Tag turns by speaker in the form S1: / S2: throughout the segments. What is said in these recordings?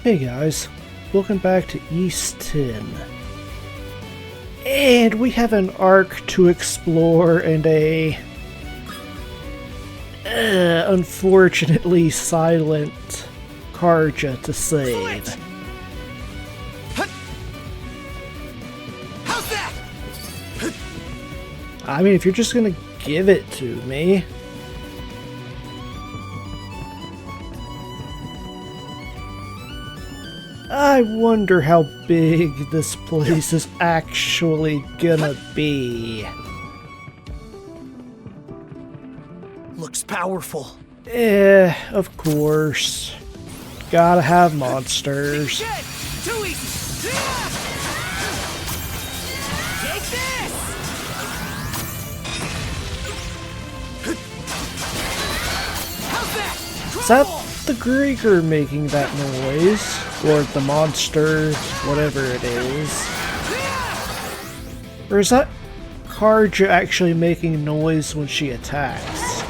S1: Hey guys, welcome back to East 10. And we have an arc to explore and a unfortunately silent Karja to save.
S2: How's that?
S1: I mean, if you're just gonna give it to me. I wonder how big this place is actually gonna be.
S2: Looks powerful.
S1: Of course. Gotta have monsters.
S2: Big shit! Too easy! Take this! How's that?
S1: Is that the Grieger making that noise? Or the monster, whatever it is? Or is that Karja actually making noise when she attacks?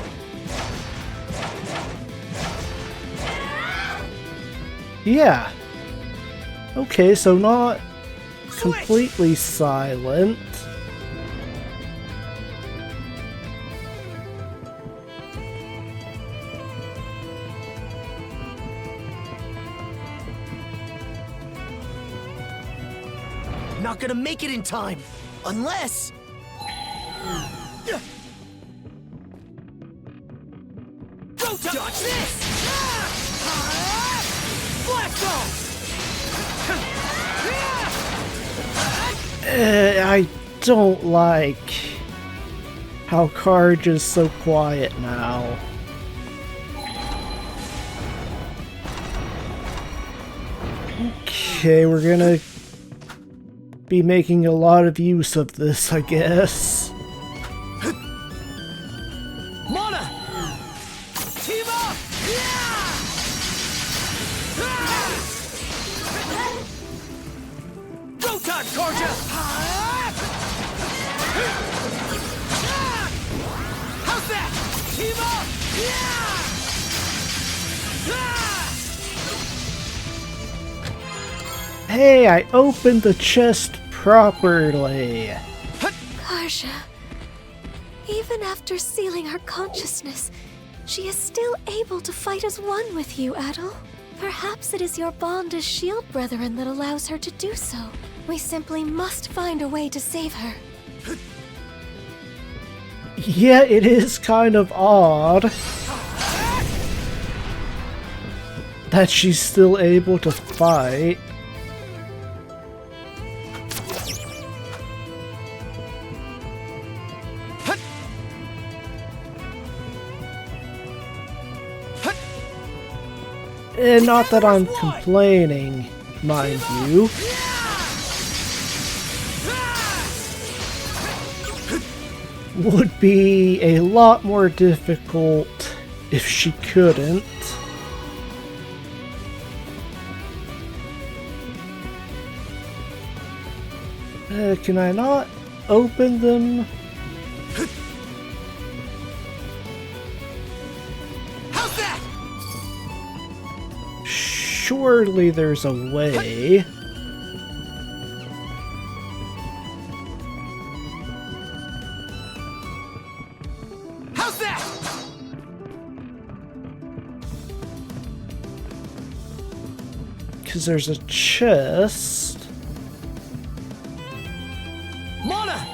S1: Yeah. Okay, so not completely silent.
S2: Not gonna make it in time, unless... Go dodge this! Blast
S1: I don't like how Karja's so quiet now. Okay, we're gonna be making a lot of use of this, I guess.
S2: Mana! Team up! Go time, Karja! How's that? Team up!
S1: Hey, I opened the chest properly.
S3: Karja, even after sealing her consciousness, she is still able to fight as one with you, Adol. Perhaps it is your bond as shield brethren that allows her to do so. We simply must find a way to save her.
S1: Yeah, it is kind of odd that she's still able to fight. And not that I'm complaining, mind you. Would be a lot more difficult if she couldn't. Can I not open them? Surely there's a way.
S2: How's that?
S1: Because there's a chest.
S2: Mana!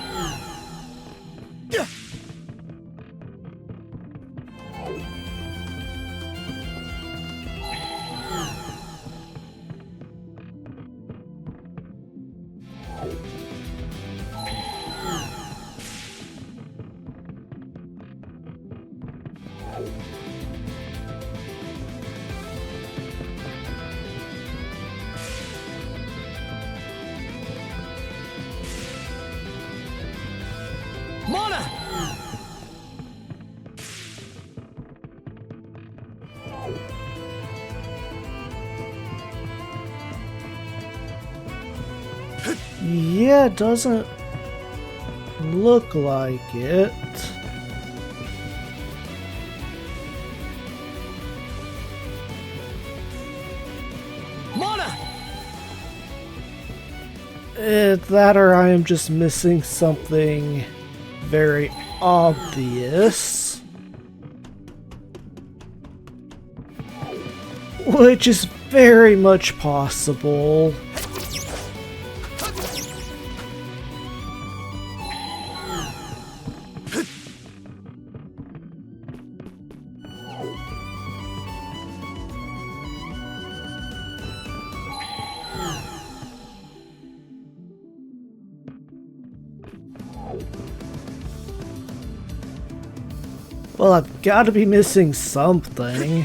S2: Mana!
S1: Yeah, doesn't look like it.
S2: Mana!
S1: That or I am just missing something very obvious. Which is very much possible. Well, I've got to be missing something.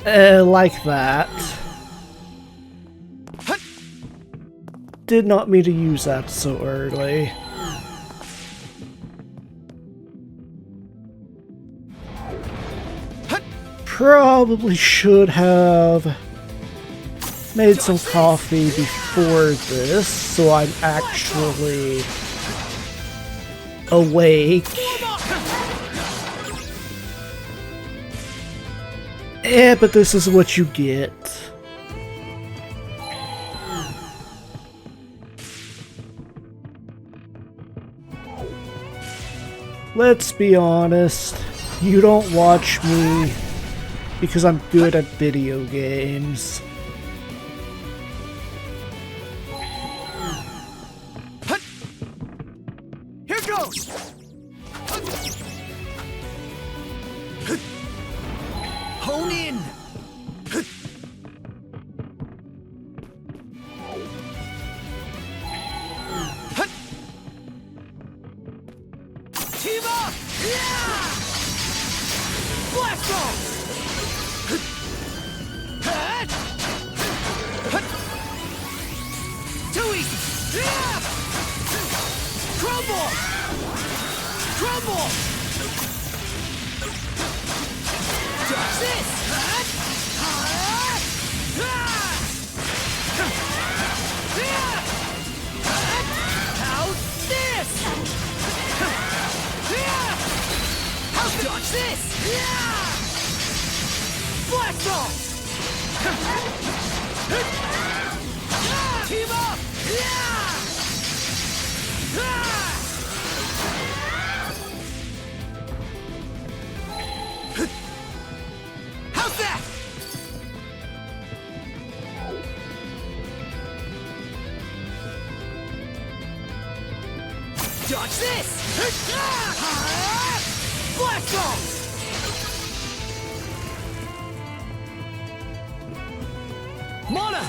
S1: Like that. Did not mean to use that so early. Probably should have made some coffee before this, so I'm actually awake. Yeah, but this is what you get. Let's be honest, you don't watch me because I'm good at video games.
S2: Here goes! Hone in! Team up! Yeah! Blast off! Too easy! Yeah! Crumble! Crumble! Dodge this! How's this? Dodge this! Blast off! Team up! How's that? Dodge this! Blast off! Mana!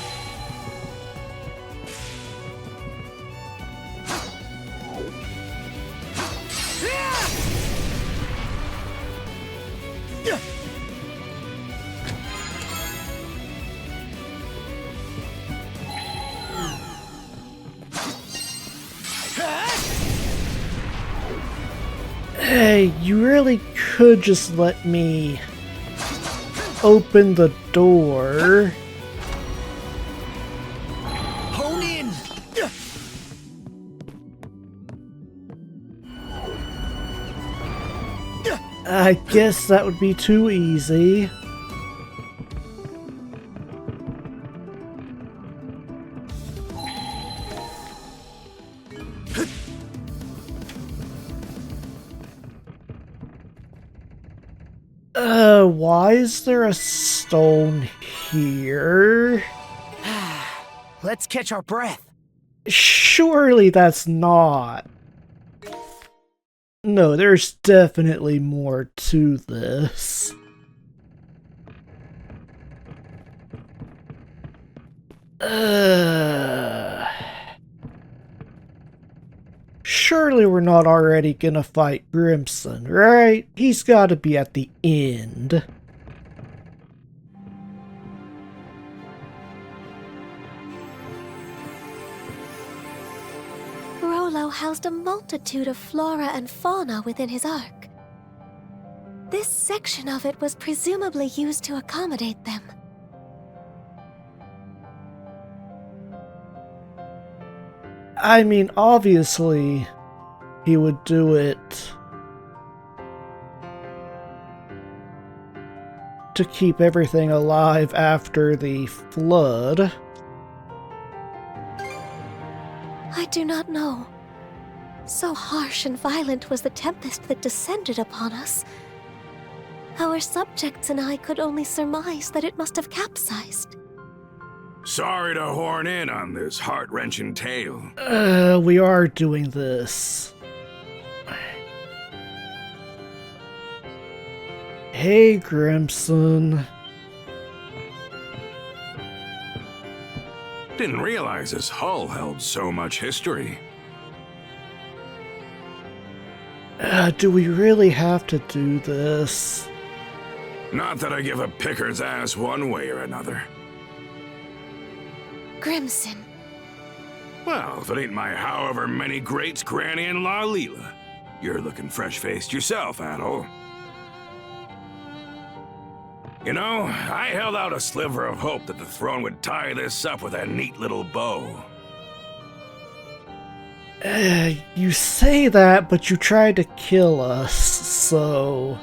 S1: Hey, you really could just let me open the door.
S2: Hone in!
S1: I guess that would be too easy. Why is there a stone here?
S2: Let's catch our breath.
S1: Surely that's not. No, there's definitely more to this. Surely we're not already gonna fight Grimson, right? He's gotta be at the end.
S3: Rollo housed a multitude of flora and fauna within his ark. This section of it was presumably used to accommodate them.
S1: I mean, obviously, he would do it to keep everything alive after the flood?
S3: I do not know. So harsh and violent was the tempest that descended upon us. Our subjects and I could only surmise that it must have capsized.
S4: Sorry to horn in on this heart-wrenching tale.
S1: We are doing this. Hey, Grimson.
S4: Didn't realize this hull held so much history.
S1: Do we really have to do this?
S4: Not that I give a picker's ass one way or another.
S3: Grimson.
S4: Well, if it ain't my however many greats, Granny and La Leela. You're looking fresh-faced yourself, Adol. You know, I held out a sliver of hope that the throne would tie this up with a neat little bow.
S1: You say that, but you tried to kill us, so...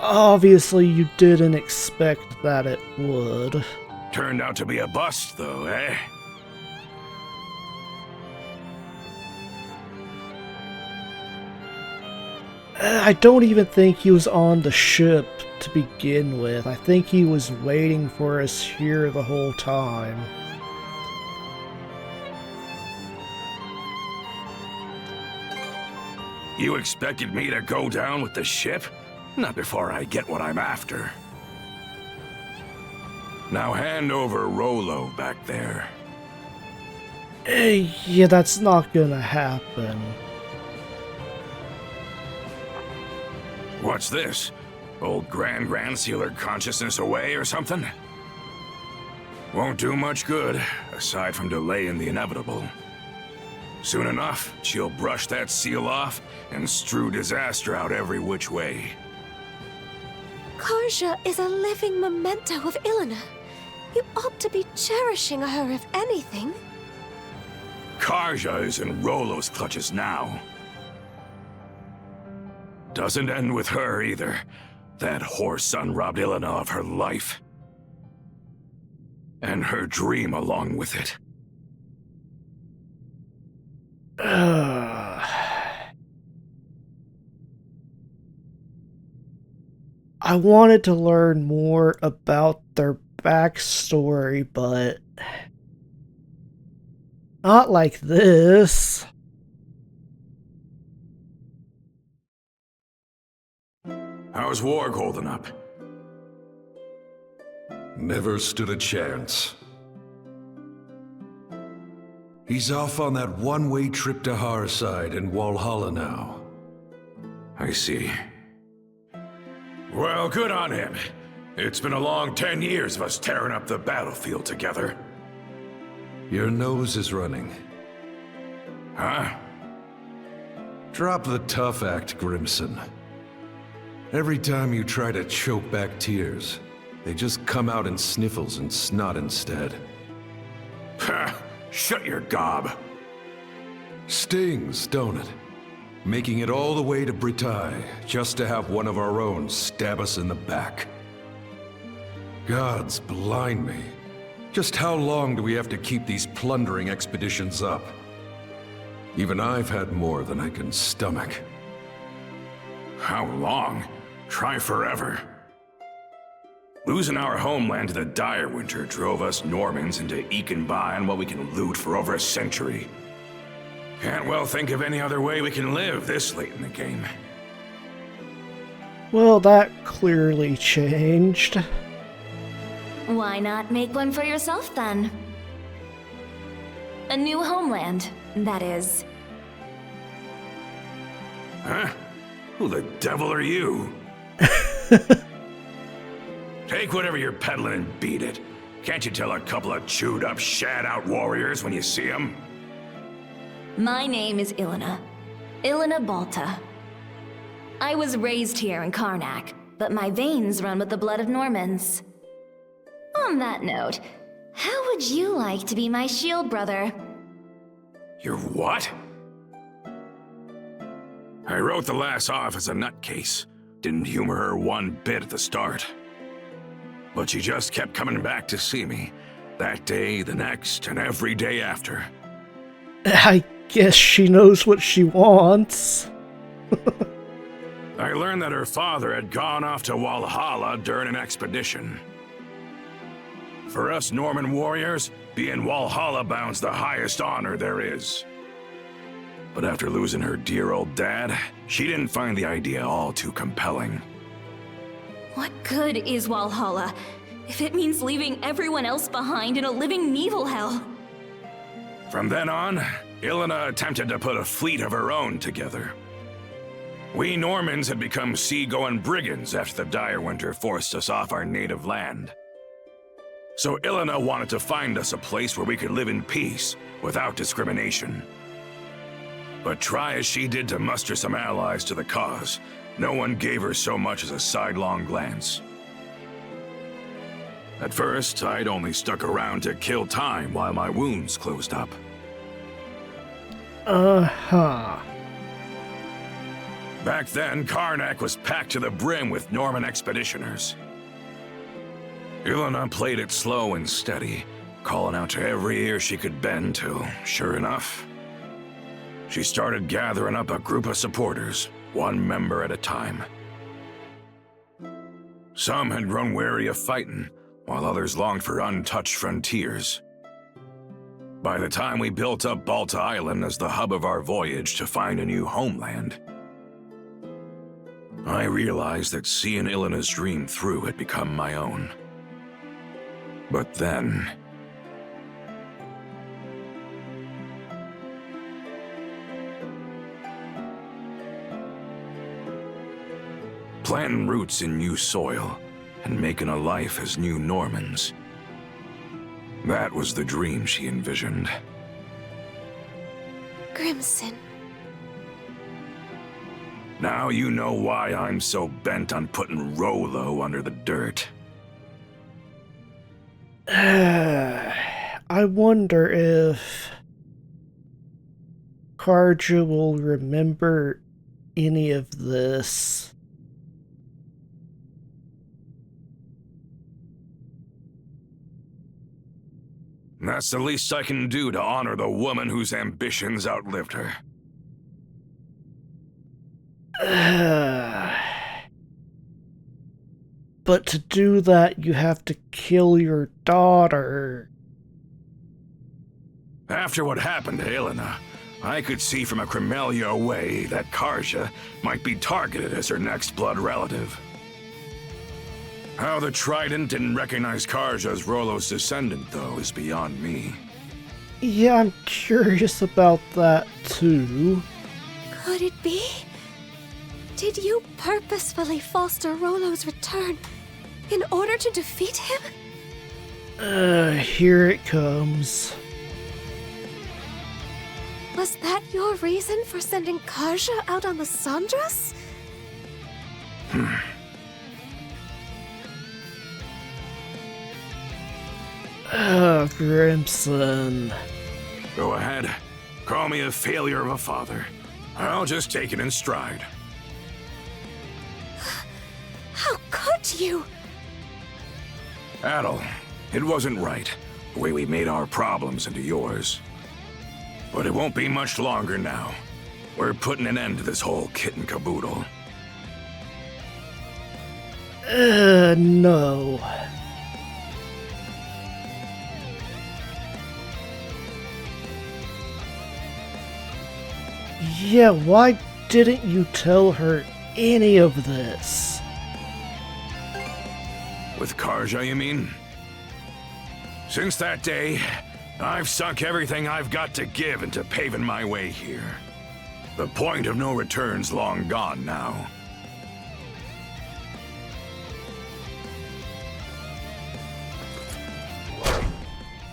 S1: Obviously you didn't expect that it would.
S4: Turned out to be a bust, though, eh?
S1: I don't even think he was on the ship to begin with. I think he was waiting for us here the whole time.
S4: You expected me to go down with the ship? Not before I get what I'm after. Now hand over Rollo back there.
S1: Yeah, that's not gonna happen.
S4: What's this? Old Grand sealed her consciousness away or something? Won't do much good, aside from delaying the inevitable. Soon enough, she'll brush that seal off and strew disaster out every which way.
S3: Karja is a living memento of Ilena. You ought to be cherishing her, if anything.
S4: Karja is in Rollo's clutches now. Doesn't end with her either. That whore son robbed Ilena of her life. And her dream along with it.
S1: I wanted to learn more about their backstory, but not like this.
S4: How's Warg holding up?
S5: Never stood a chance. He's off on that one-way trip to Harside and Walhalla now.
S4: I see. Well, good on him. It's been a long 10 years of us tearing up the battlefield together.
S5: Your nose is running.
S4: Huh?
S5: Drop the tough act, Grimson. Every time you try to choke back tears, they just come out in sniffles and snot instead.
S4: Ha! Shut your gob.
S5: Stings, don't it? Making it all the way to Britae, just to have one of our own stab us in the back. Gods blind me. Just how long do we have to keep these plundering expeditions up? Even I've had more than I can stomach.
S4: How long? Try forever. Losing our homeland to the dire winter drove us Normans into eking by on what we can loot for over a century. Can't well think of any other way we can live this late in the game.
S1: Well, that clearly changed.
S6: Why not make one for yourself, then? A new homeland, that is.
S4: Huh? Who the devil are you? Take whatever you're peddling and beat it. Can't you tell a couple of chewed-up, shat-out warriors when you see them?
S6: My name is Ilena. Ilena Balta. I was raised here in Karnak, but my veins run with the blood of Normans. On that note, how would you like to be my shield brother?
S4: You're what? I wrote the lass off as a nutcase. didn't humor her one bit at the start. But she just kept coming back to see me. That day, the next, and every day after.
S1: I guess she knows what she wants.
S4: I learned that her father had gone off to Valhalla during an expedition. For us Norman warriors, being Valhalla bound's the highest honor there is. But after losing her dear old dad, she didn't find the idea all too compelling.
S6: What good is Valhalla if it means leaving everyone else behind in a living Nibelhell?
S4: From then on, Ilena attempted to put a fleet of her own together. We Normans had become sea-going brigands after the dire winter forced us off our native land. So Ilena wanted to find us a place where we could live in peace, without discrimination. But try as she did to muster some allies to the cause, no one gave her so much as a sidelong glance. At first, I'd only stuck around to kill time while my wounds closed up.
S1: Uh-huh.
S4: Back then, Karnak was packed to the brim with Norman expeditioners. Ilena played it slow and steady, calling out to every ear she could bend till, sure enough, she started gathering up a group of supporters, one member at a time. Some had grown weary of fighting, while others longed for untouched frontiers. By the time we built up Balta Island as the hub of our voyage to find a new homeland, I realized that seeing Ilena's dream through had become my own. But then... planting roots in new soil and making a life as new Normans. That was the dream she envisioned.
S3: Grimson.
S4: Now you know why I'm so bent on putting Rollo under the dirt.
S1: I wonder if Karja will remember any of this.
S4: That's the least I can do to honor the woman whose ambitions outlived her.
S1: But to do that, you have to kill your daughter.
S4: After what happened to Ilena, I could see from a Crimelia away that Karja might be targeted as her next blood relative. How the Trident didn't recognize Karja as Rollo's descendant, though, is beyond me.
S1: Yeah, I'm curious about that, too.
S3: Could it be? Did you purposefully foster Rollo's return in order to defeat him?
S1: Here it comes.
S3: Was that your reason for sending Karja out on the Sandras?
S1: Grimson.
S4: Go ahead. Call me a failure of a father. I'll just take it in stride.
S3: How could you?
S4: Adel, it wasn't right, the way we made our problems into yours. But it won't be much longer now. We're putting an end to this whole kit and caboodle.
S1: No. Yeah, why didn't you tell her any of this?
S4: With Karja, you mean? Since that day, I've sunk everything I've got to give into paving my way here. The point of no return's long gone now.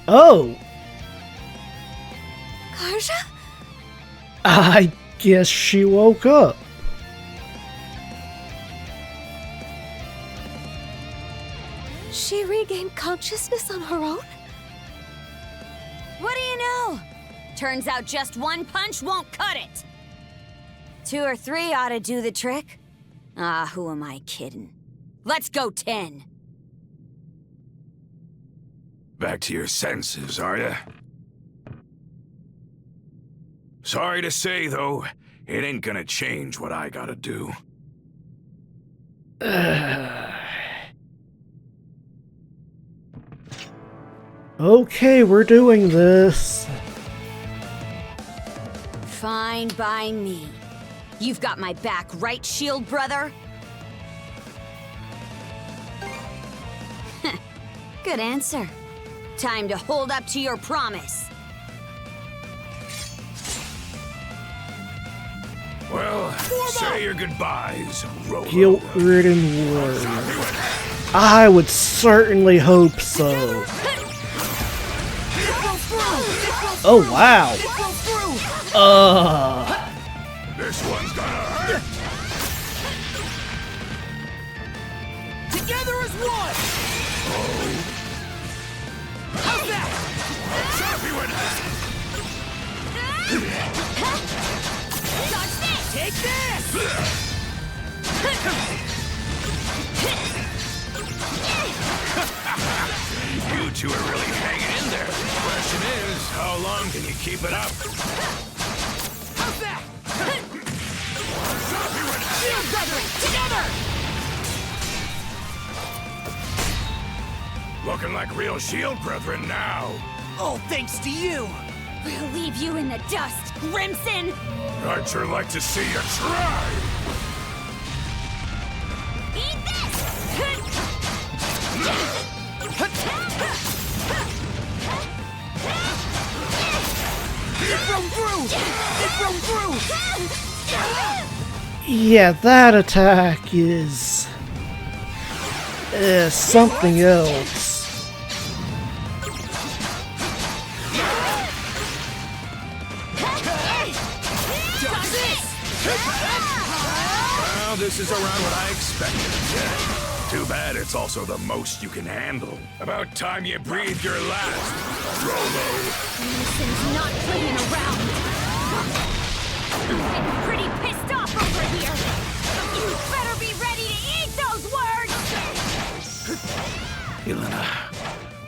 S1: Oh!
S3: Karja?
S1: I guess she woke up.
S3: She regained consciousness on her own?
S7: What do you know? Turns out just one punch won't cut it. 2 or 3 ought to do the trick. Ah, who am I kidding? Let's go 10.
S4: Back to your senses, are ya? Sorry to say, though, it ain't gonna change what I gotta do.
S1: Okay, we're doing this.
S7: Fine by me. You've got my back, right, shield brother? Good answer. Time to hold up to your promise.
S4: Well, say your goodbyes, Rollo.
S1: Guilt-ridden warrior. I would certainly hope so. Oh, wow.
S4: This one's gonna hurt!
S2: Together as one! How's that?
S4: Choppy with
S7: Dodge this!
S2: Take this!
S4: You two are really hanging in there. Question is, how long can you keep it up?
S2: How's that? Shield brethren, together!
S4: Looking like real shield brethren now.
S2: All thanks to you!
S7: We'll leave you in the dust, Grimson!
S4: I'd sure like to see you try.
S7: Eat this!
S2: It broke through! It broke through!
S1: Yeah, that attack is something else.
S4: Well, this is around what I expected. Yeah. Too bad it's also the most you can handle. About time you breathed your last, Rollo.
S7: Grimson's not playing around. I'm getting pretty pissed off over here. You better be ready to eat those words!
S4: Elena,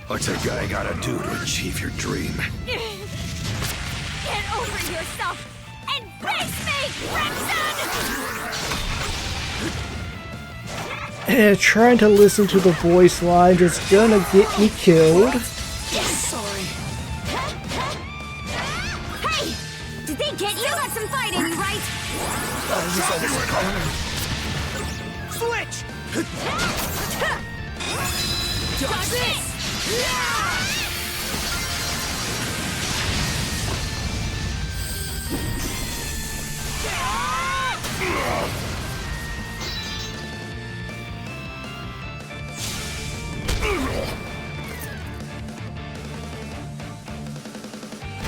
S4: what's a guy gotta do to achieve your dream?
S7: Get over yourself and face me, Grimson!
S1: Trying to listen to the voice line is gonna get me killed.
S2: Sorry.
S7: Hey! Did they get you? Got some fight in you, right?
S2: Switch!
S7: Dodge this!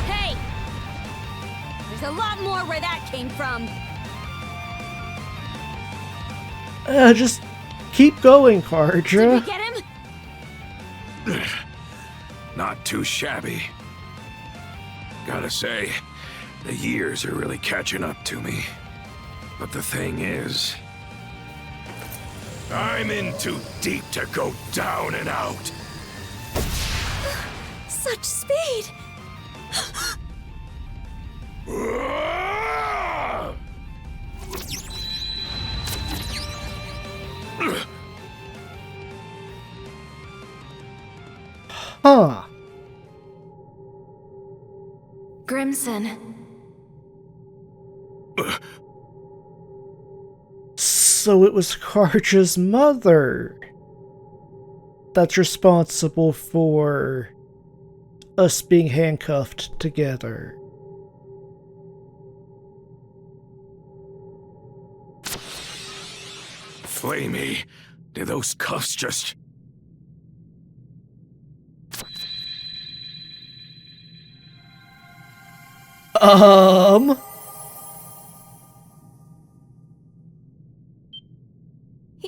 S7: Hey! There's a lot more where that came from.
S1: Just keep going,
S7: Did
S1: Karja.
S7: we get him?
S4: Not too shabby. Gotta say, the years are really catching up to me. But the thing is, I'm in too deep to go down and out.
S3: Such speed!
S1: Huh.
S6: Grimson.
S1: So it was Karja's mother that's responsible for us being handcuffed together.
S4: Flamey, did those cuffs just...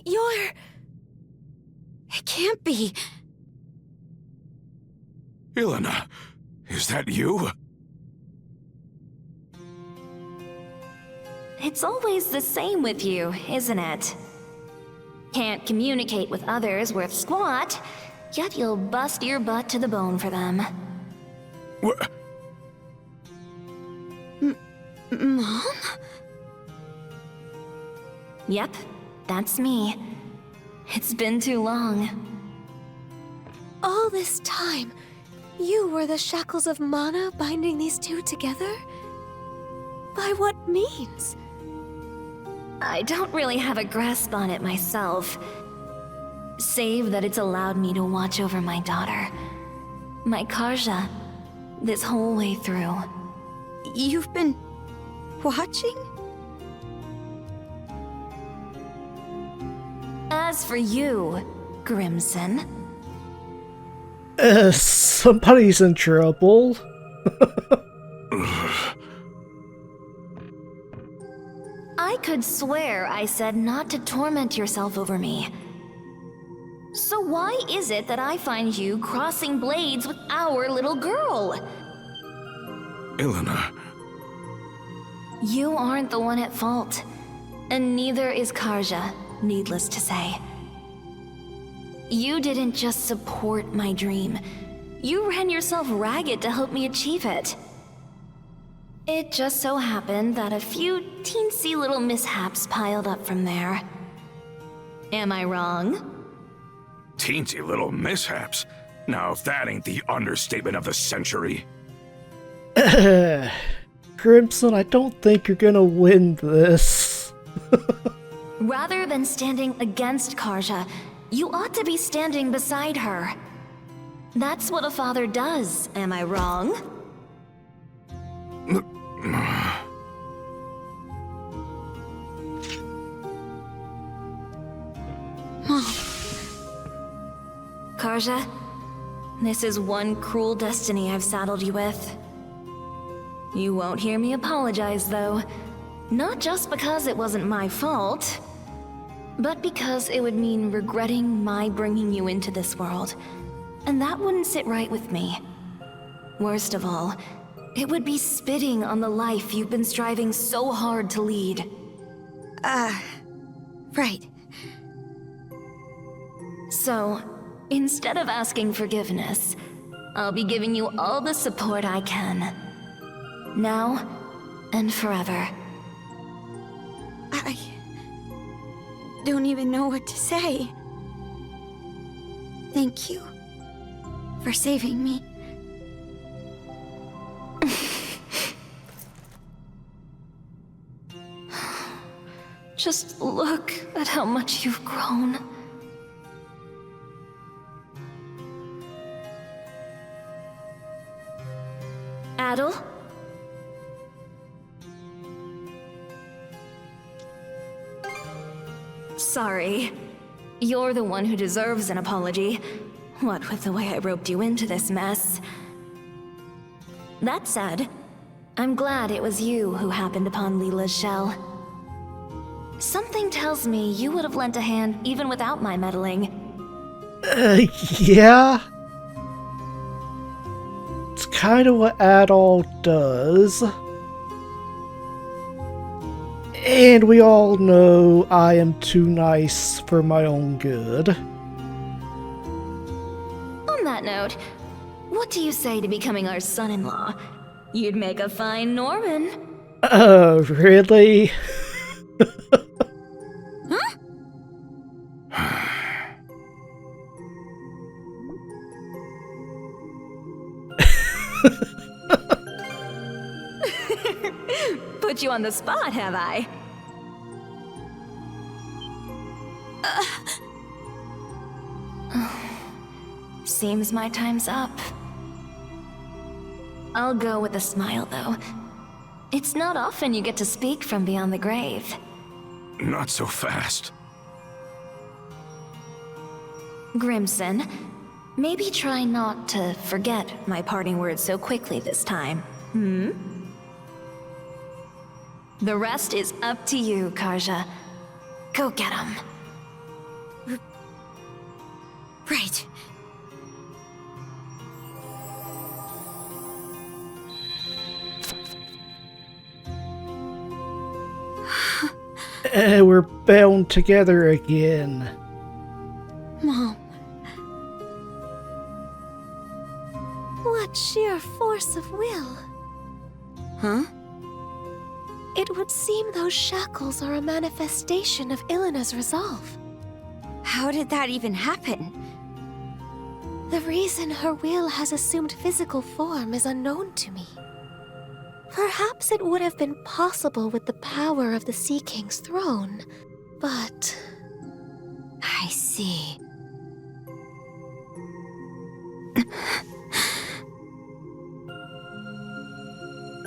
S7: You're... It can't be.
S4: Elena, is that you?
S6: It's always the same with you, isn't it? Can't communicate with others worth squat, yet you'll bust your butt to the bone for them.
S4: What?
S3: Mom?
S6: Yep, that's me. It's been too long.
S3: All this time, you were the shackles of mana binding these two together? By what means?
S6: I don't really have a grasp on it myself. Save that it's allowed me to watch over my daughter. My Karja. This whole way through.
S3: You've been... watching?
S6: As for you, Grimson...
S1: Somebody's in trouble.
S6: I could swear I said not to torment yourself over me. So why is it that I find you crossing blades with our little girl?
S4: Elena.
S6: You aren't the one at fault, and neither is Karja, needless to say. You didn't just support my dream. You ran yourself ragged to help me achieve it. It just so happened that a few teensy little mishaps piled up from there. Am I wrong?
S4: Teensy little mishaps. Now, if that ain't the understatement of the century.
S1: Grimson, I don't think you're gonna win this.
S6: Rather than standing against Karja, you ought to be standing beside her. That's what a father does, am I wrong? Karja, this is one cruel destiny I've saddled you with. You won't hear me apologize, though. Not just because it wasn't my fault, but because it would mean regretting my bringing you into this world. And that wouldn't sit right with me. Worst of all, it would be spitting on the life you've been striving so hard to lead.
S3: Right.
S6: So, instead of asking forgiveness, I'll be giving you all the support I can. Now and forever.
S3: I don't even know what to say. Thank you for saving me.
S6: Just look at how much you've grown. Adel? Sorry. You're the one who deserves an apology. What with the way I roped you into this mess. That said, I'm glad it was you who happened upon Leela's shell. Something tells me you would have lent a hand even without my meddling.
S1: Yeah? It's kind of what Adol does. And we all know I am too nice for my own good.
S6: On that note, what do you say to becoming our son-in-law? You'd make a fine Norman.
S1: Really?
S6: Put you on the spot, have I? Seems my time's up. I'll go with a smile, though. It's not often you get to speak from beyond the grave.
S4: Not so fast.
S6: Grimson, maybe try not to forget my parting words so quickly this time, The rest is up to you, Karja. Go get him.
S3: Right.
S1: We're bound together again.
S3: Mom. What sheer force of will.
S7: Huh?
S3: It would seem those shackles are a manifestation of Ilena's resolve.
S7: How did that even happen?
S3: The reason her will has assumed physical form is unknown to me. Perhaps it would have been possible with the power of the Sea King's throne, but...
S7: I see.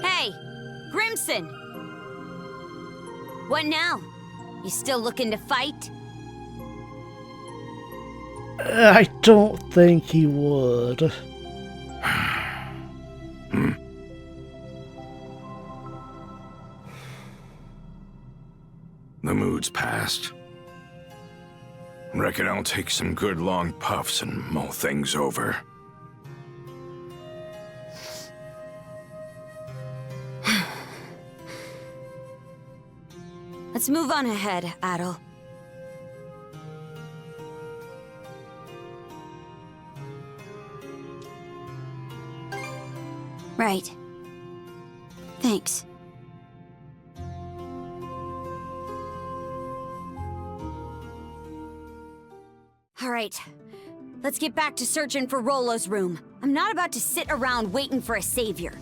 S7: Hey, Grimson! What now? You still looking to fight?
S1: I don't think he would.
S4: The mood's passed. Reckon I'll take some good long puffs and mull things over.
S7: Let's move on ahead, Adol. Right. Thanks. All right. Let's get back to searching for Rollo's room. I'm not about to sit around waiting for a savior.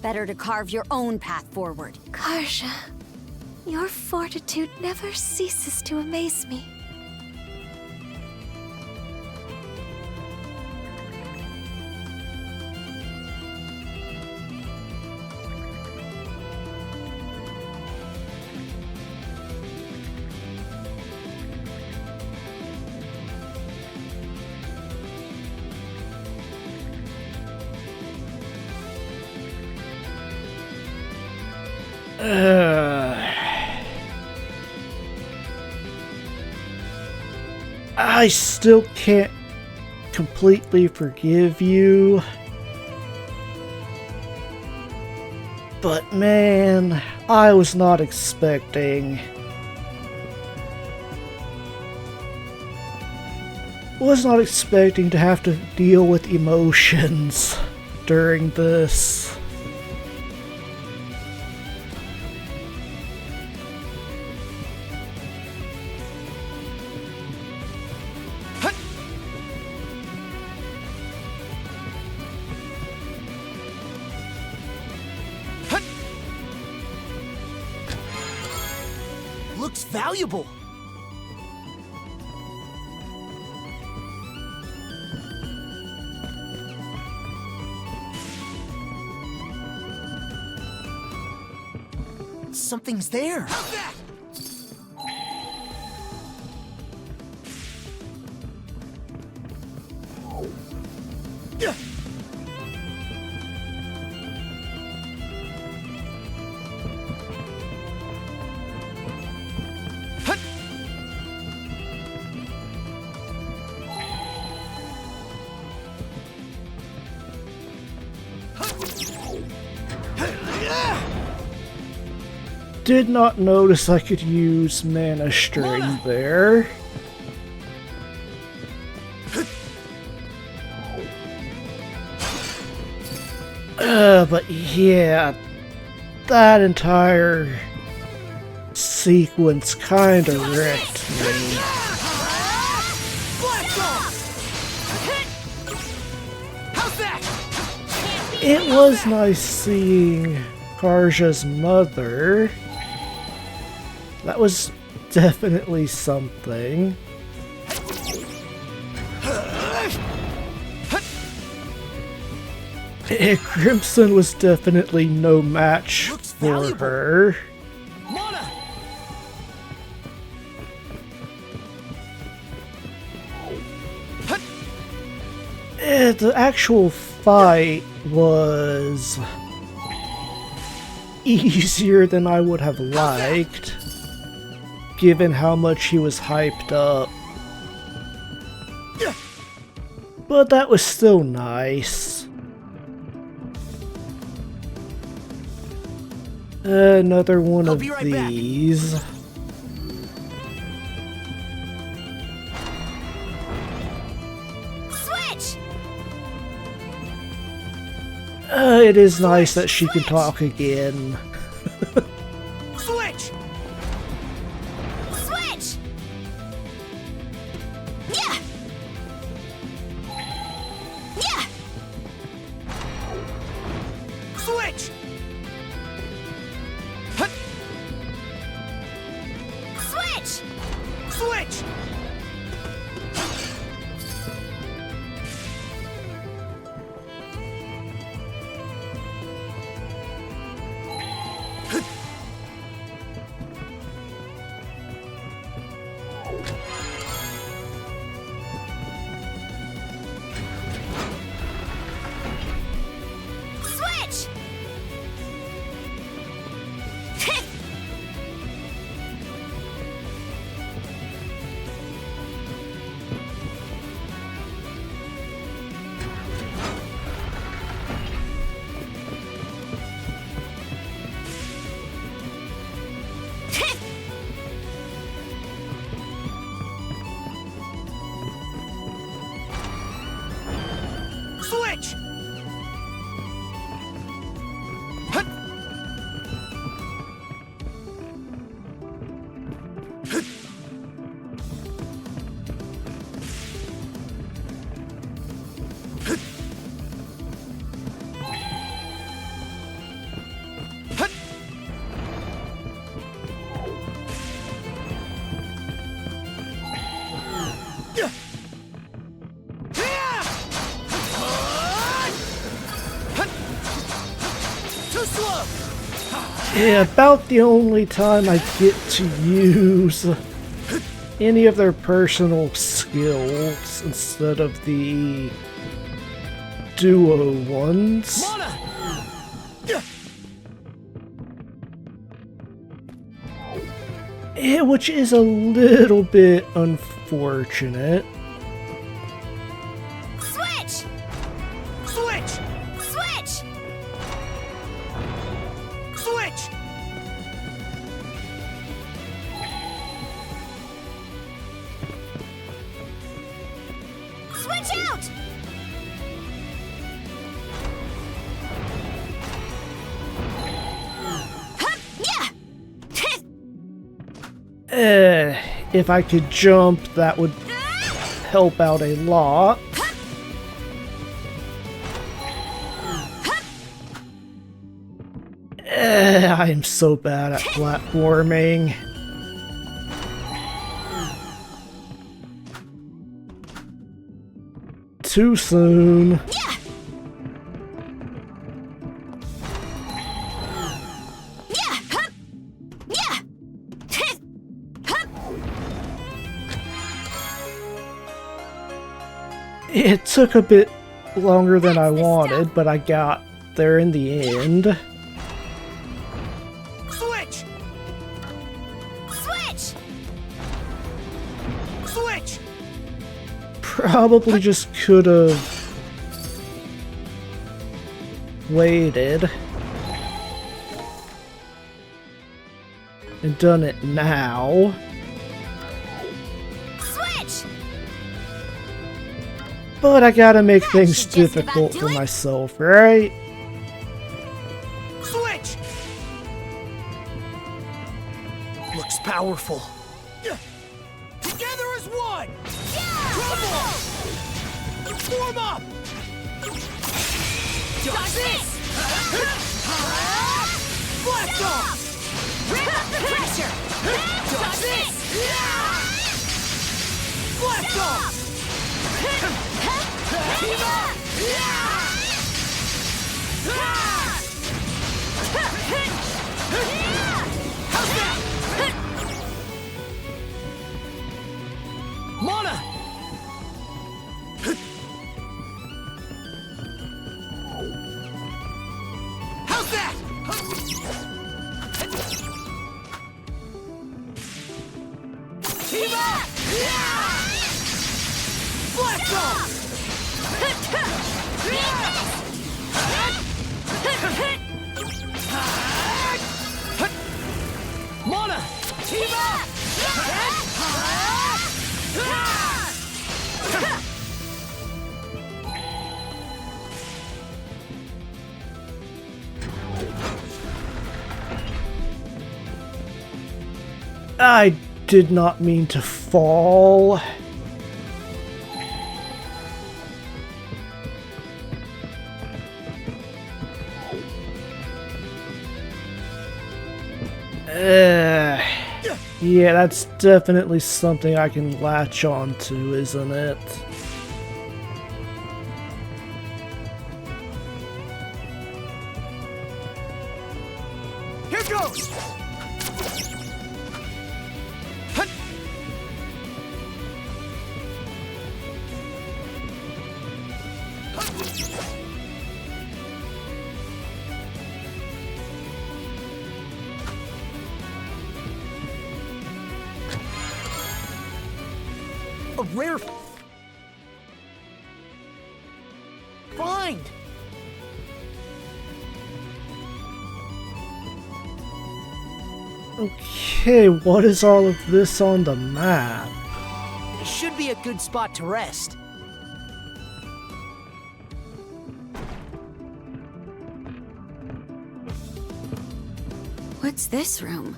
S7: Better to carve your own path forward.
S3: Karja, your fortitude never ceases to amaze me.
S1: I still can't completely forgive you. But man, I was not expecting... to have to deal with emotions during this.
S2: Looks valuable. Something's there. How's that?
S1: Did not notice I could use mana string there. But yeah, that entire sequence kinda wrecked me. It was nice seeing Karja's mother. That was definitely something. Grimson was definitely no match for her. The actual fight was easier than I would have liked, given how much he was hyped up. But that was still nice. Another one of these.
S7: Switch!
S1: It is nice that she can talk again.
S2: Switch!
S7: Switch! Yeah! Yeah!
S2: Switch! Hut!
S7: Switch!
S2: Switch!
S7: Switch!
S2: Switch! Hut! Hut! Yeah! Yeah! Hut! Too slow!
S1: Yeah, about the only time I get to use any of their personal skills instead of the duo ones.
S2: Mana! Yeah!
S1: Yeah, which is a little bit unfortunate.
S7: Switch!
S2: Switch!
S7: Switch!
S2: Switch!
S7: Switch out! Hup! Yeah!
S1: If I could jump, that would help out a lot. I am so bad at platforming. Too soon.
S7: Yeah! Yeah! Hup! Yeah! Hup!
S1: It took a bit longer than I wanted, but I got there in the end.
S2: Switch!
S7: Switch!
S2: Switch!
S1: Probably just could have waited and done it now.
S7: Switch!
S1: But I gotta make
S7: That
S1: things
S7: should just
S1: difficult
S7: about
S1: for
S7: do it.
S1: myself, right?
S2: Switch! Looks powerful. Together as one! Trouble! Form up!
S7: Dodge this!
S2: Blast off!
S7: Ramp up the pressure! Dodge this!
S2: Blast off!
S7: Team up!
S2: How's that? Mana! How's that? Team up! Blast off! Mana!
S7: Team up!
S1: I did not mean to fall. Yeah, that's definitely something I can latch on to, isn't it?
S2: Here goes! Hut. A rare find!
S1: Okay, what is all of this on the map?
S2: It should be a good spot to rest.
S7: What's this room?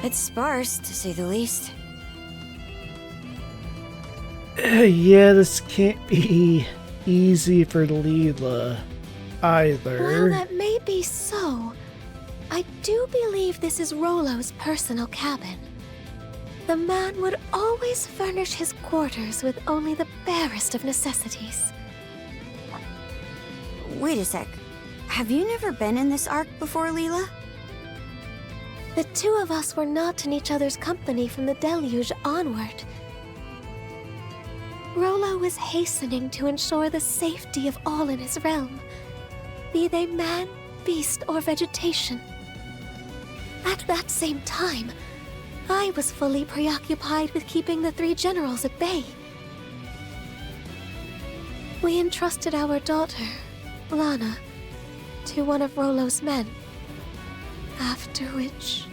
S7: It's sparse, to say the least.
S1: Yeah, this can't be easy for Leela either.
S3: While that may be so, I do believe this is Rollo's personal cabin. The man would always furnish his quarters with only the barest of necessities.
S7: Wait a sec. Have you never been in this arc before, Leela?
S3: The two of us were not in each other's company from the deluge onward. Rollo was hastening to ensure the safety of all in his realm, be they man, beast, or vegetation. At that same time, I was fully preoccupied with keeping the three generals at bay. We entrusted our daughter, Lana, to one of Rollo's men, after which...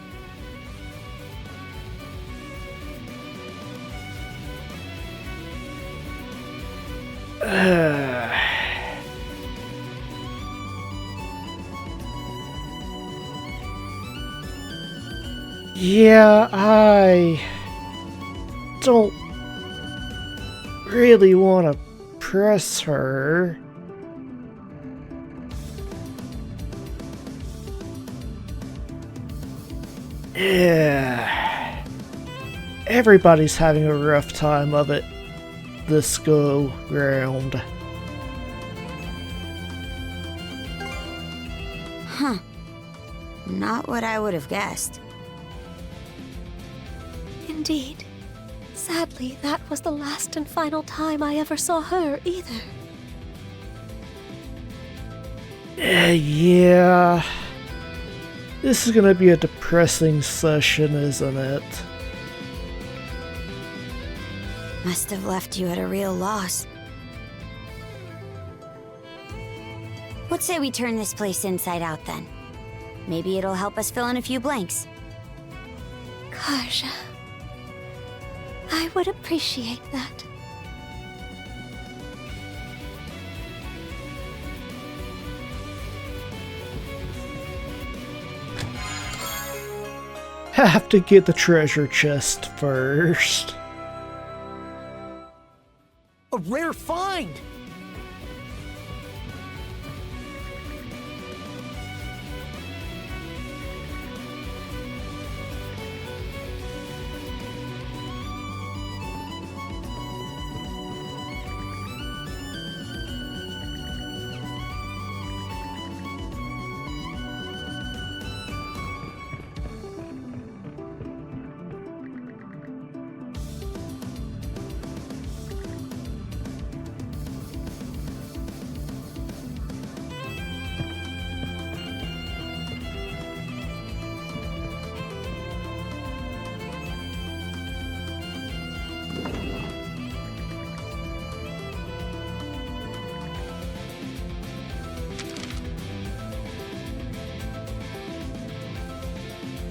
S1: Yeah, I don't really want to press her. Yeah. Everybody's having a rough time of it this go round.
S7: Huh. Not what I would have guessed.
S3: Indeed. Sadly, that was the last and final time I ever saw her either.
S1: Yeah. This is gonna be a depressing session, isn't it?
S7: Must have left you at a real loss. What say we turn this place inside out then? Maybe it'll help us fill in a few blanks.
S3: Karja. I would appreciate that.
S1: Have to get the treasure chest first.
S2: A rare find!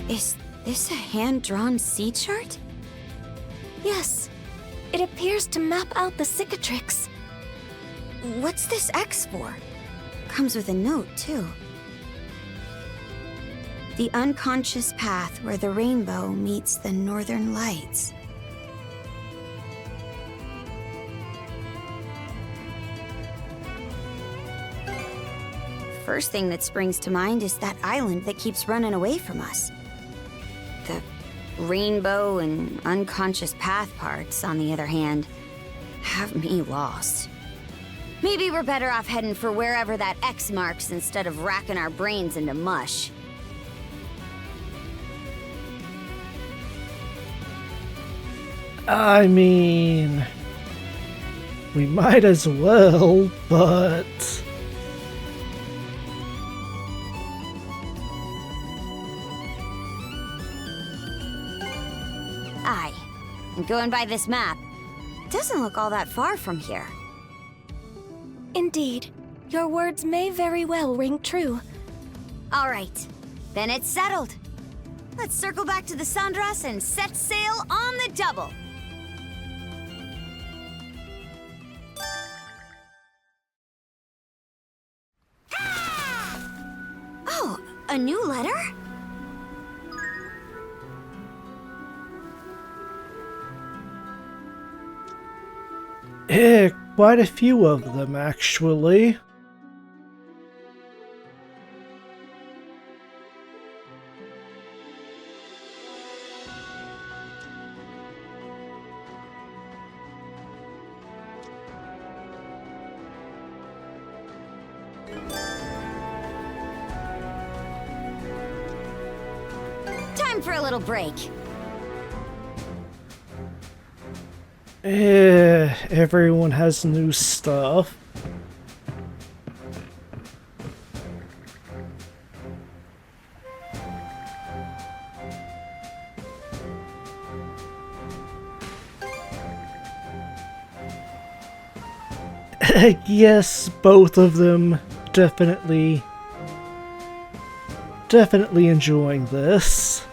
S7: Is this a hand-drawn sea chart?
S3: Yes. It appears to map out the cicatrix.
S7: What's this X for? Comes with a note, too. The unconscious path where the rainbow meets the northern lights. First thing that springs to mind is that island that keeps running away from us. The rainbow and unconscious path parts, on the other hand, have me lost. Maybe we're better off heading for wherever that X marks instead of racking our brains into mush.
S1: I mean, we might as well, but...
S7: Aye. And going by this map, it doesn't look all that far from here.
S3: Indeed, your words may very well ring true.
S7: All right, then it's settled. Let's circle back to the Sandras and set sail on the double. Oh, a new letter?
S1: Quite a few of them, actually.
S7: Time for a little break.
S1: Everyone has new stuff. Yes, both of them definitely enjoying this.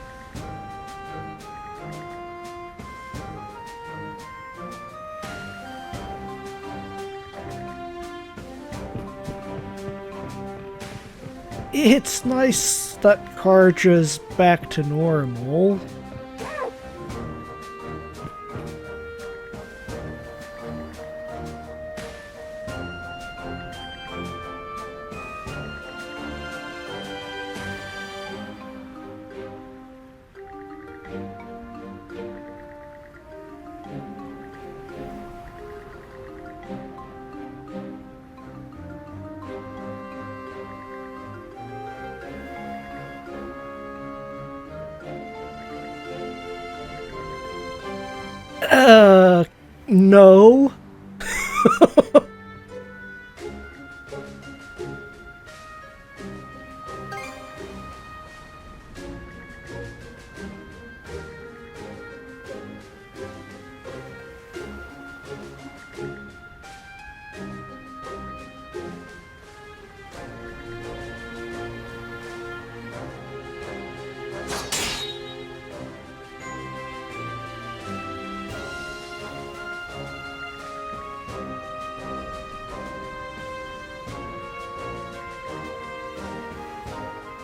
S1: It's nice that Karja's back to normal. No.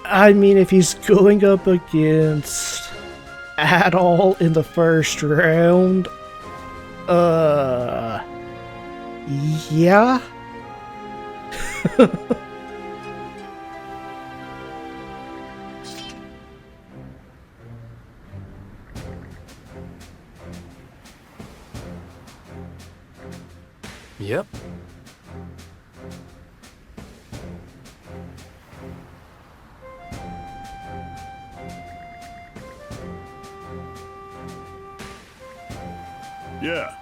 S1: I mean, if he's going up against Adol in the first round, yeah?
S2: Yep.
S4: Yeah.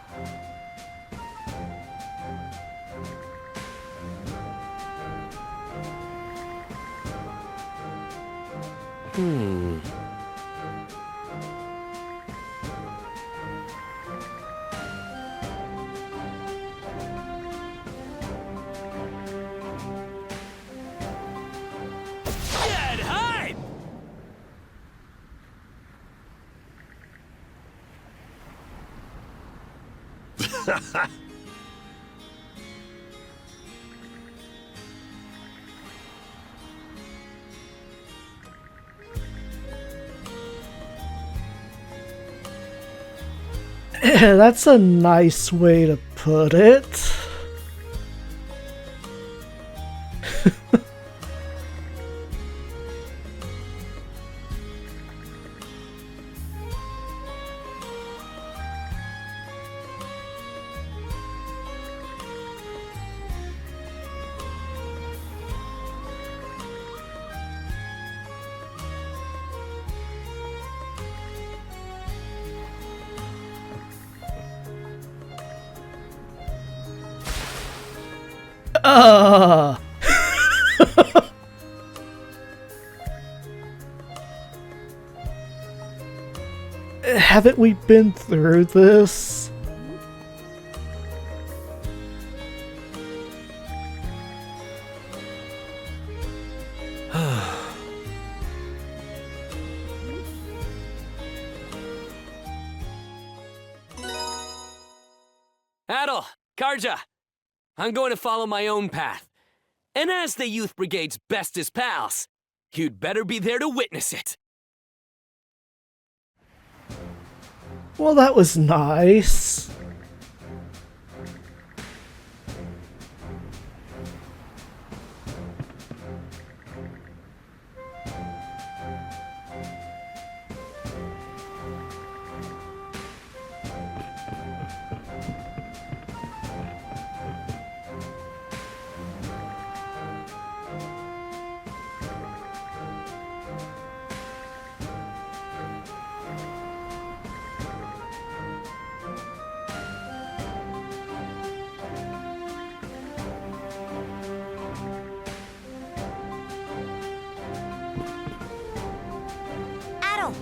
S2: Get hype!
S1: That's a nice way to put it. Haven't we been through this?
S2: Adel, Karja, I'm going to follow my own path. And as the Youth Brigade's bestest pals, you'd better be there to witness it.
S1: Well, that was nice.
S7: Adel!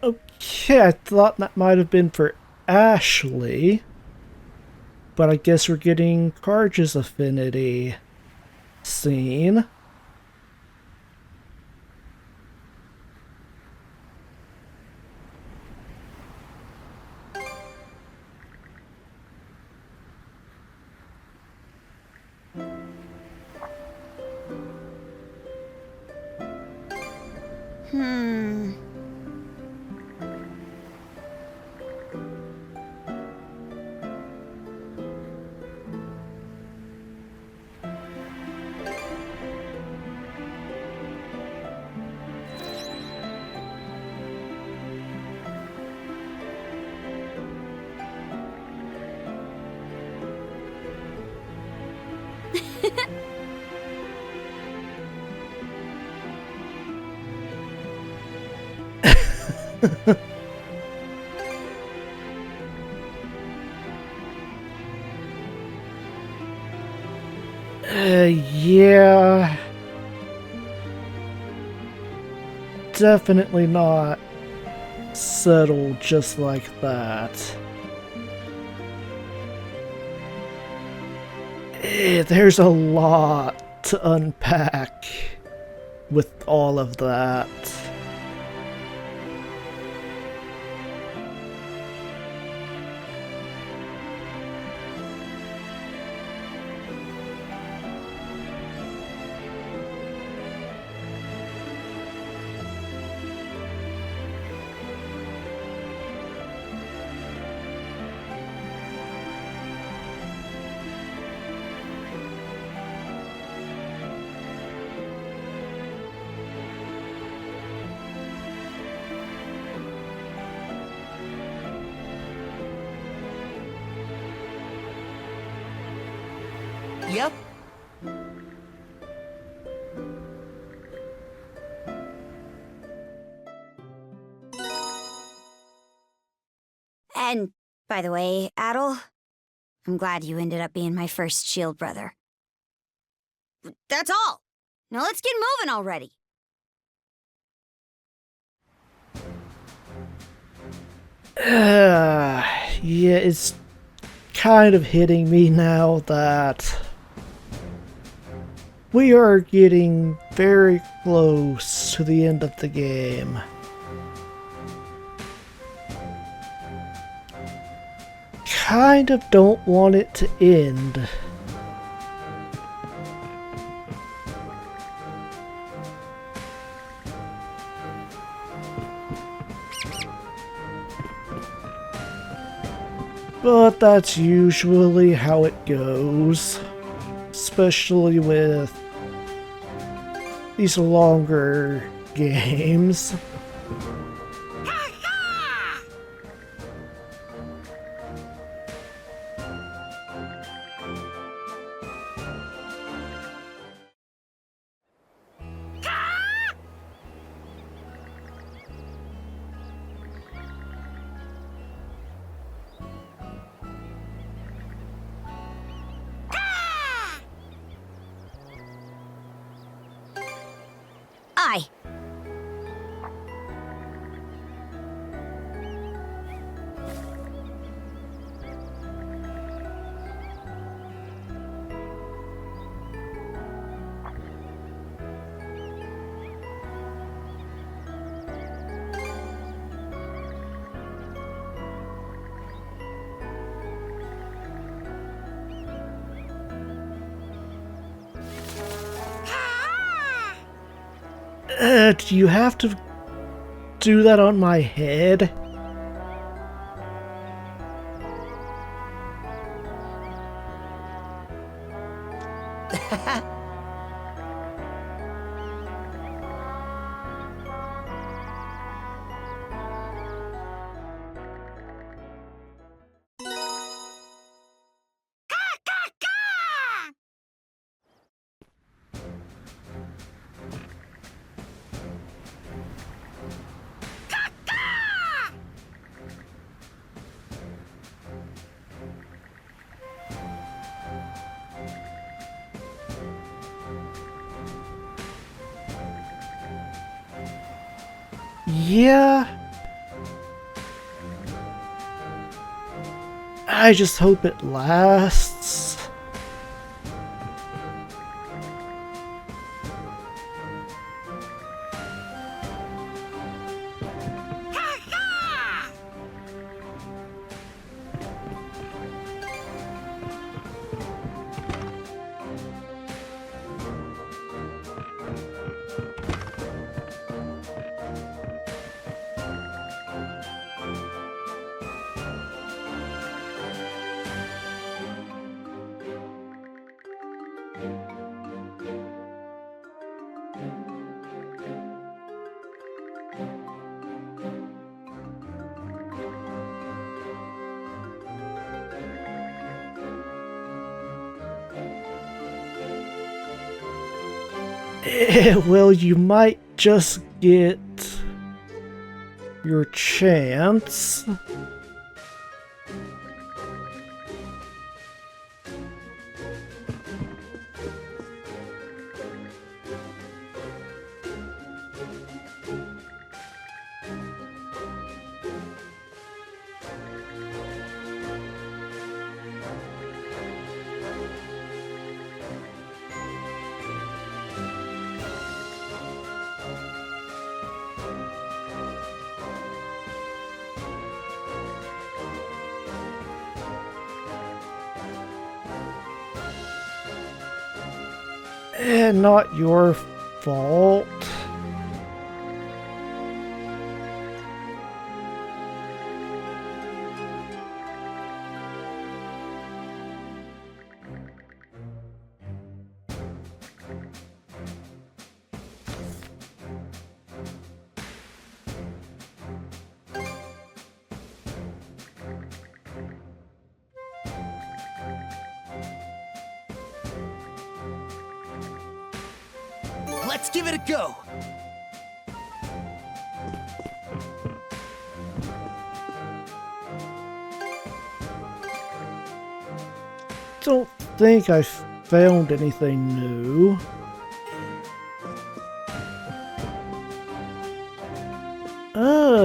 S1: Okay, I thought that might have been for Ashley. But I guess we're getting Karja's affinity scene. Yeah. Definitely not settled just like that. There's a lot to unpack with all of that.
S2: Yep.
S7: And, by the way, Adel, I'm glad you ended up being my first shield brother. That's all! Now let's get moving already!
S1: Yeah, it's kind of hitting me now that we are getting very close to the end of the game. Kind of don't want it to end. But that's usually how it goes. Especially with these longer games.
S7: Aye.
S1: Do you have to do that on my head? Yeah. I just hope it lasts. Well, you might just get your chance. Not your fault.
S2: Let's give it a go!
S1: Don't think I found anything new.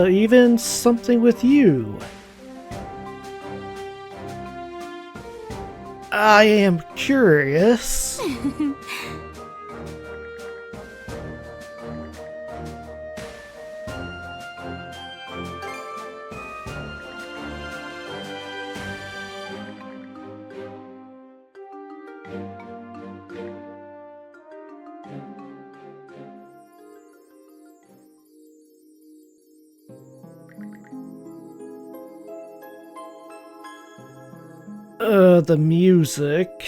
S1: Even something with you. I am curious. The music.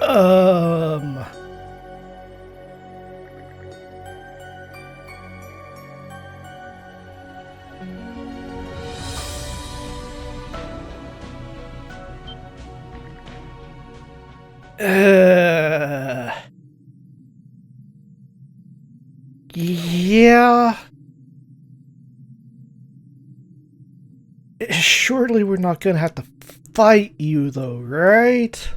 S1: Um... Yeah. Surely we're not gonna have to fight you though, right?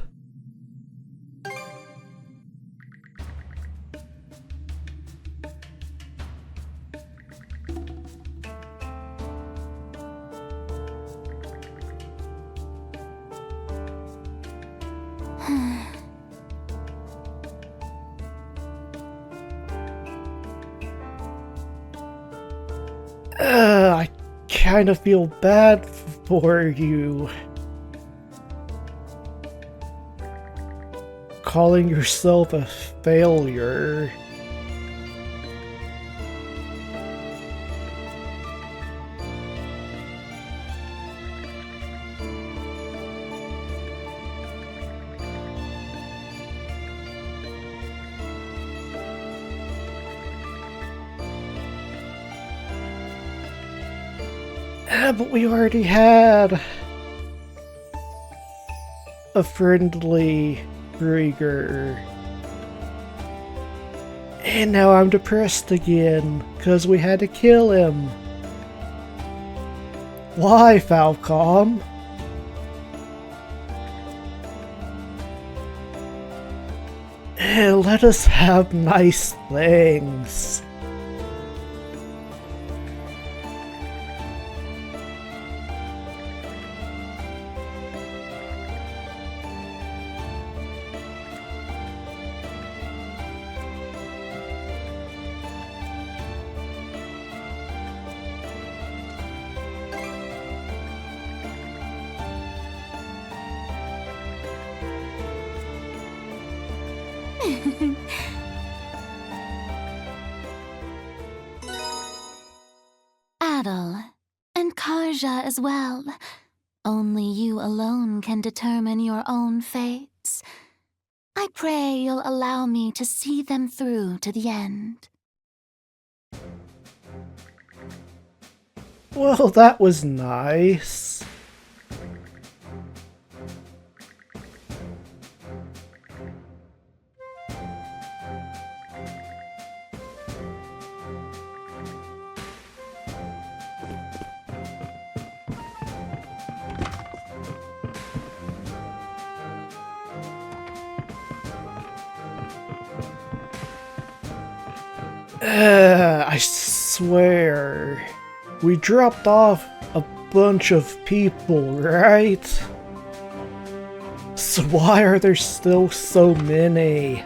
S1: I kind of feel bad for you. Calling yourself a failure. But we already had a friendly Krieger. And now I'm depressed again, because we had to kill him. Why, Falcom? Let us have nice things.
S6: Adel, and Karja as well. Only you alone can determine your own fates. I pray you'll allow me to see them through to the end.
S1: Well, that was nice. I swear, we dropped off a bunch of people, right? So why are there still so many?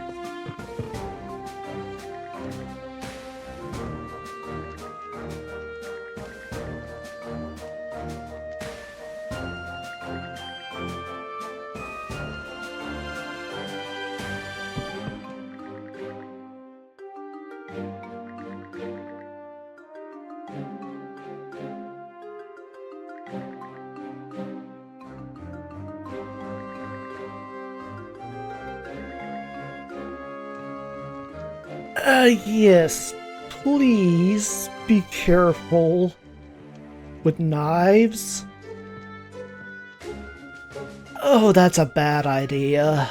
S1: Yes. Please be careful with knives. Oh, that's a bad idea.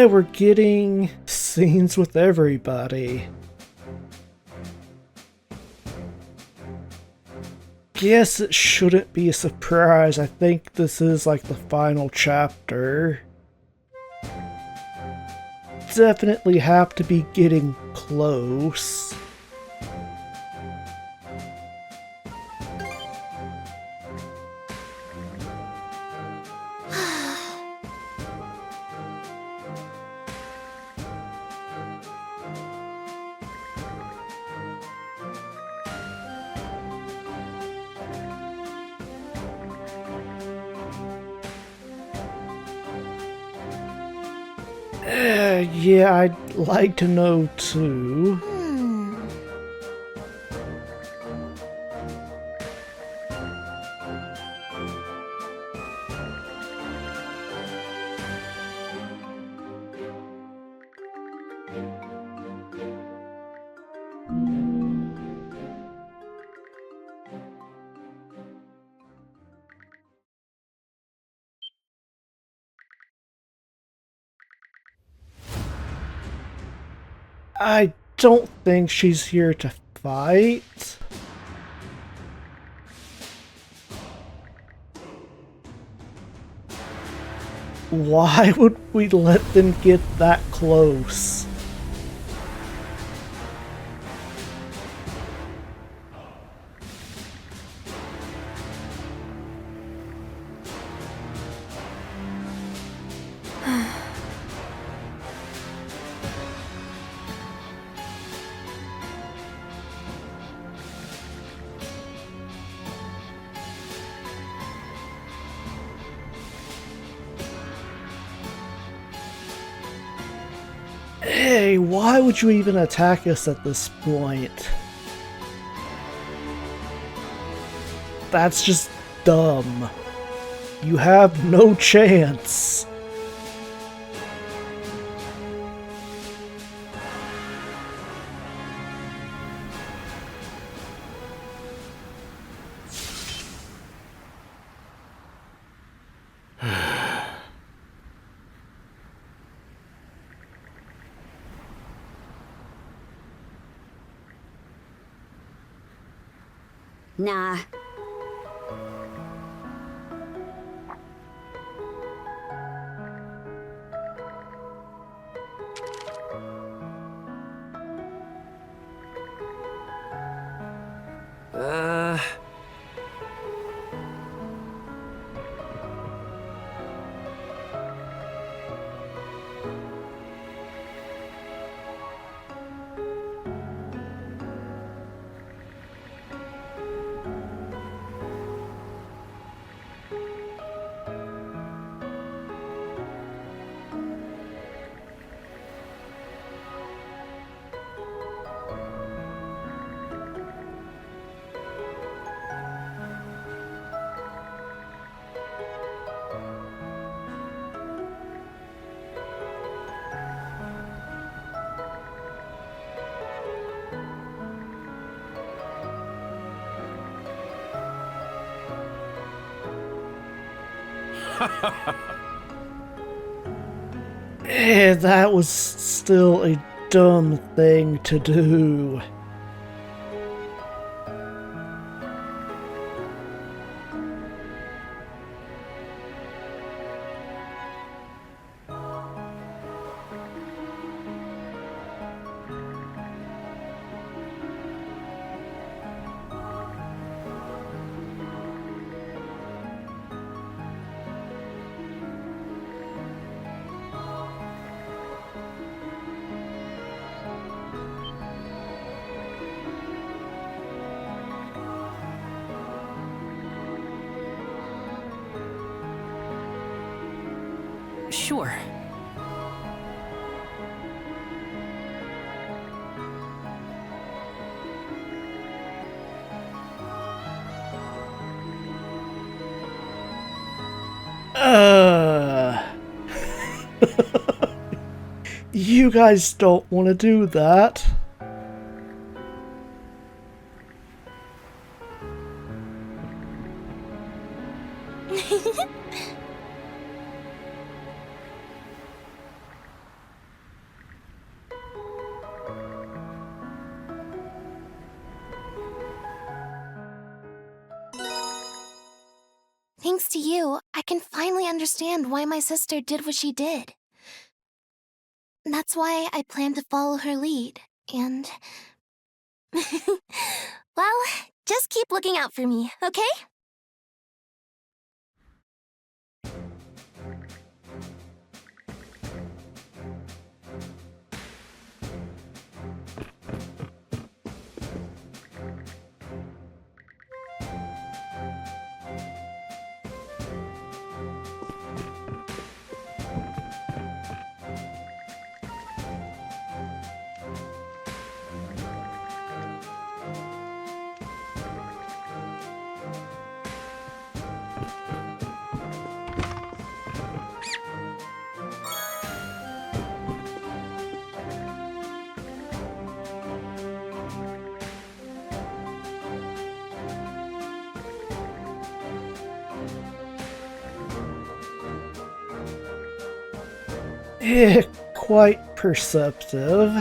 S1: We're getting scenes with everybody. Guess it shouldn't be a surprise. I think this is like the final chapter. Definitely have to be getting close. Yeah, I'd like to know too. I don't think she's here to fight. Why would we let them get that close? Hey, why would you even attack us at this point? That's just dumb. You have no chance.
S7: Nah. That was still a dumb thing to do.
S8: Sure.
S1: You guys don't want to do that.
S3: Thanks to you, I can finally understand why my sister did what she did. That's why I plan to follow her lead, and... well, just keep looking out for me, okay?
S1: Quite perceptive.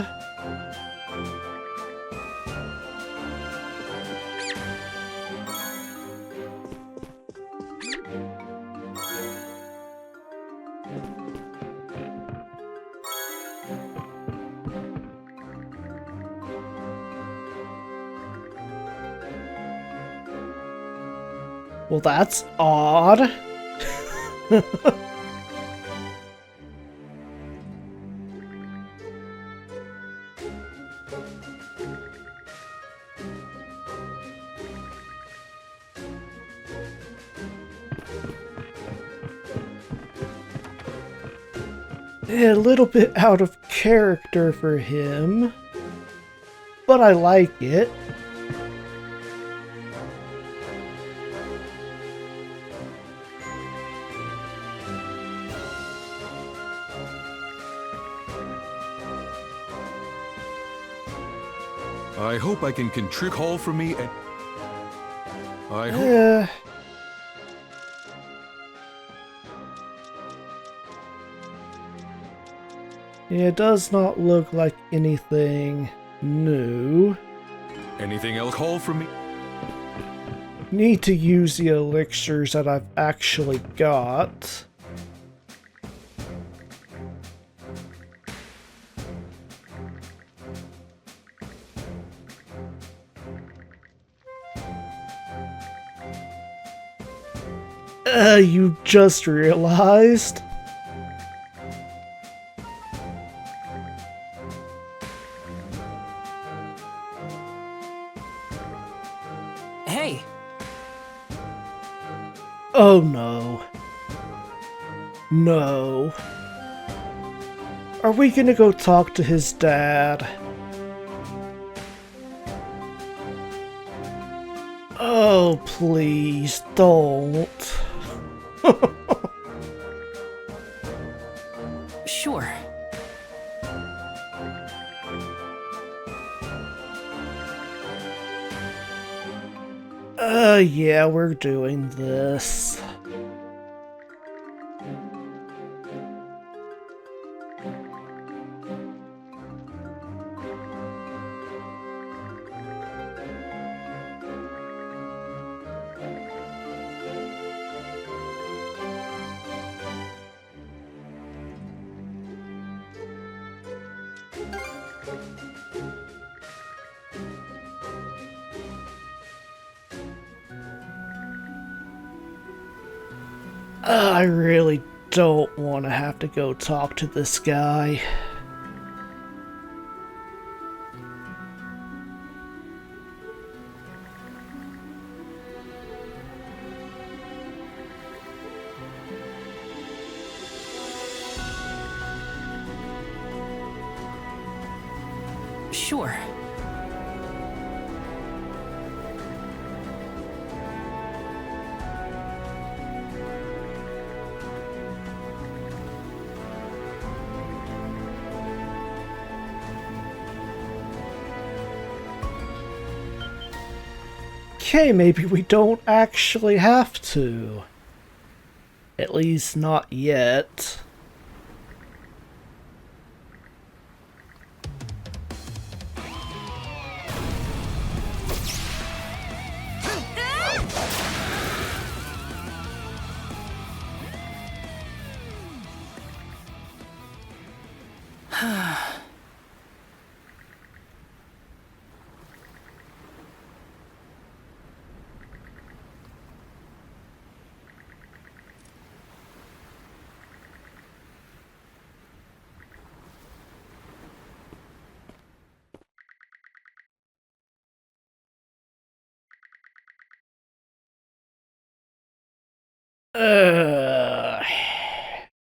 S1: Well, that's odd. A little bit out of character for him, but I like it.
S5: I hope I can contribute. Call for me and... I hope...
S1: Yeah, it does not look like anything new.
S5: Anything else? Call for me.
S1: Need to use the elixirs that I've actually got. You just realized?
S8: Hey!
S1: Oh no. No. Are we gonna go talk to his dad? Oh, please don't.
S8: Sure.
S1: Yeah, we're doing this. I really don't want to have to go talk to this guy.
S8: Sure.
S1: Okay, maybe we don't actually have to. At least not yet.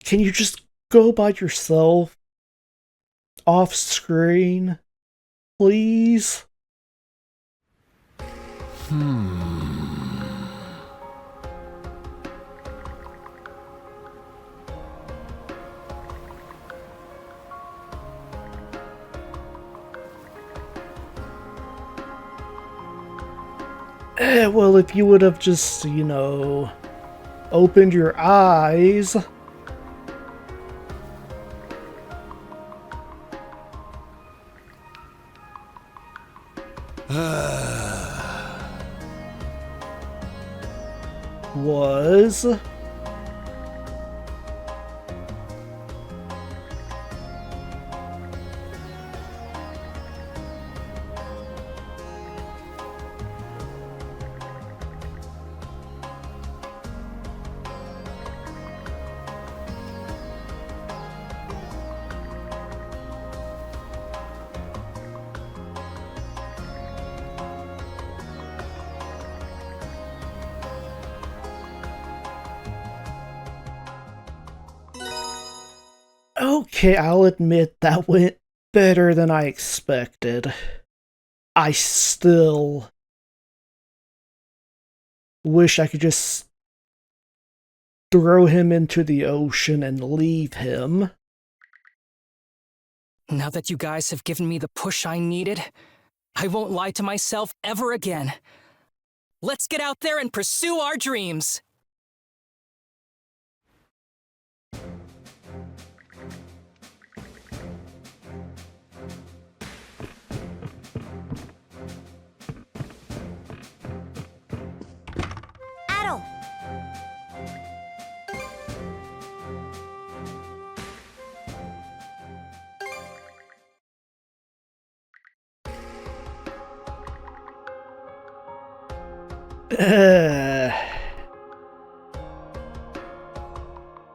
S1: Can you just go by yourself? Off screen? Please? Well, if you would have just, you know, opened your eyes. Was. Okay, I'll admit that went better than I expected. I still wish I could just throw him into the ocean and leave him.
S8: Now that you guys have given me the push I needed, I won't lie to myself ever again. Let's get out there and pursue our dreams!
S7: Adel!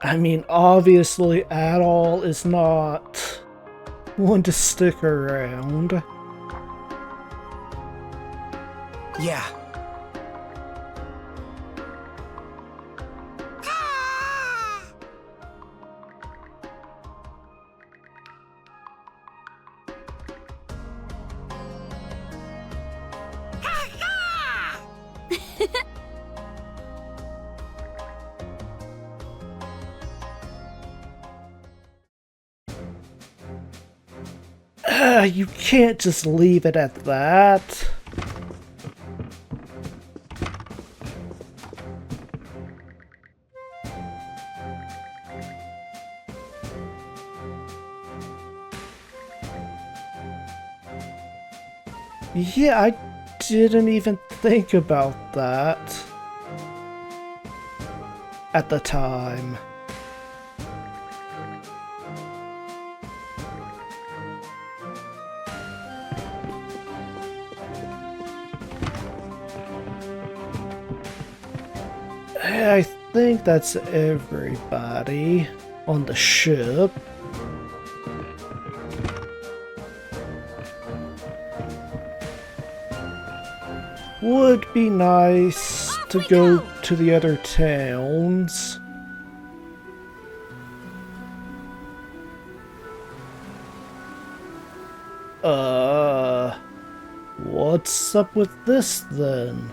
S1: I mean, obviously, Adol is not one to stick around.
S8: Yeah.
S1: You can't just leave it at that. Yeah, I didn't even think about that at the time. I think that's everybody on the ship. Would be nice to go to the other towns. What's up with this then?